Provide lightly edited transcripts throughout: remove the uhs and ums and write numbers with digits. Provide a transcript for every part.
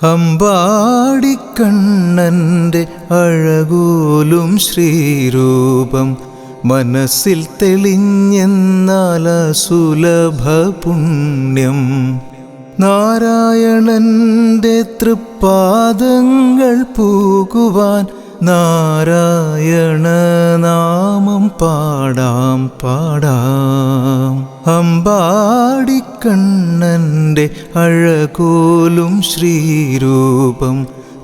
അമ്പാടിക്കണ്ണൻ്റെ അഴകോലും ശ്രീരൂപം മനസ്സിൽ തെളിഞ്ഞെന്നാൽ സുലഭ പുണ്യം. നാരായണൻ്റെ തൃപ്പാദങ്ങൾ പൂകുവാൻ നാരായണ നാമം പാടാം പാടാം. അമ്പാടിക്കണ്ണൻ്റെ അഴകോലും ശ്രീരൂപം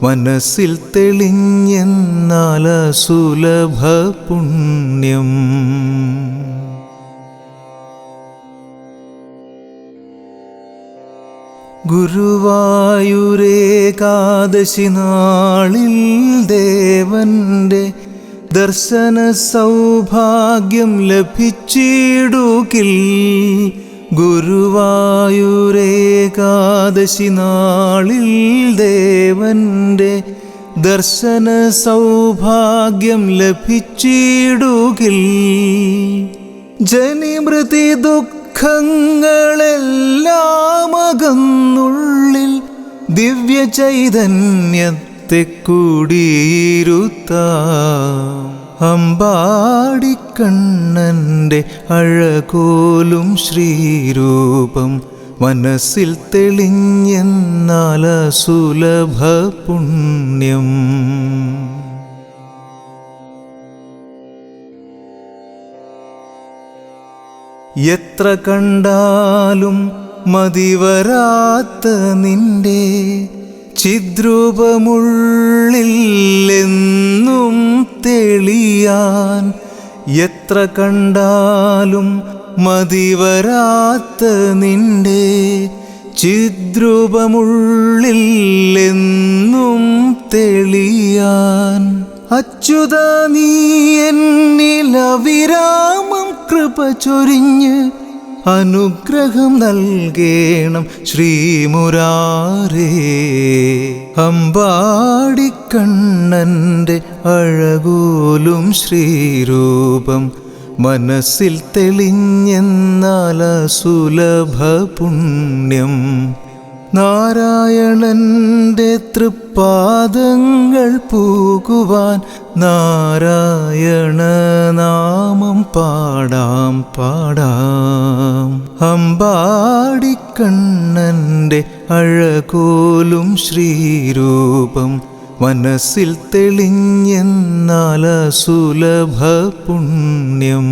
മനസ്സിൽ തെളിഞ്ഞെന്നാൽ സുലഭ പുണ്യം. ഗുരുവായൂരേകാദശി നാളിൽ ദേവന്റെ ദർശന സൗഭാഗ്യം ലഭിച്ചിടുകിൽ. ഗുരുവായൂരേകാദശി നാളിൽ ദേവന്റെ ദർശന സൗഭാഗ്യം ലഭിച്ചിടുകിൽ. ജനിമൃതി ദുഃഖങ്ങളെല്ലാം അകന്നുള്ളിൽ ദിവ്യ ചൈതന്യത്തെ കുടിയിരുത്താം. അമ്പാടിക്കണ്ണൻ്റെ അഴകോലും ശ്രീരൂപം മനസ്സിൽ തെളിഞ്ഞെന്നാൽ സുലഭ പുണ്യം. എത്ര കണ്ടാലും മതിവരാത്ത നിന്റെ ചിദ്രൂപമുള്ളിൽ എന്നും തെളിയാൻ. എത്ര കണ്ടാലും മതിവരാത്ത നിന്റെ ചിദ്രൂപമുള്ളിൽ എന്നും തെളിയാൻ. അച്യുത നീ എന്നിൽ അവിരാമം കൃപ ചൊരിഞ്ഞ് അനുഗ്രഹം നൽകേണം ശ്രീമുരാരേ. അമ്പാടിക്കണ്ണൻ്റെ അഴകോലും ശ്രീരൂപം മനസ്സിൽ തെളിഞ്ഞെന്നാൽ സുലഭ പുണ്യം. നാരായണൻ്റെ തൃപ്പാദങ്ങൾ പൂകുവാൻ നാരായണ നാമം പാടാം പാടാം. അമ്പാടിക്കണ്ണൻ്റെ അഴകോലും ശ്രീരൂപം മനസ്സിൽ തെളിഞ്ഞെന്നാൽ സുലഭ പുണ്യം.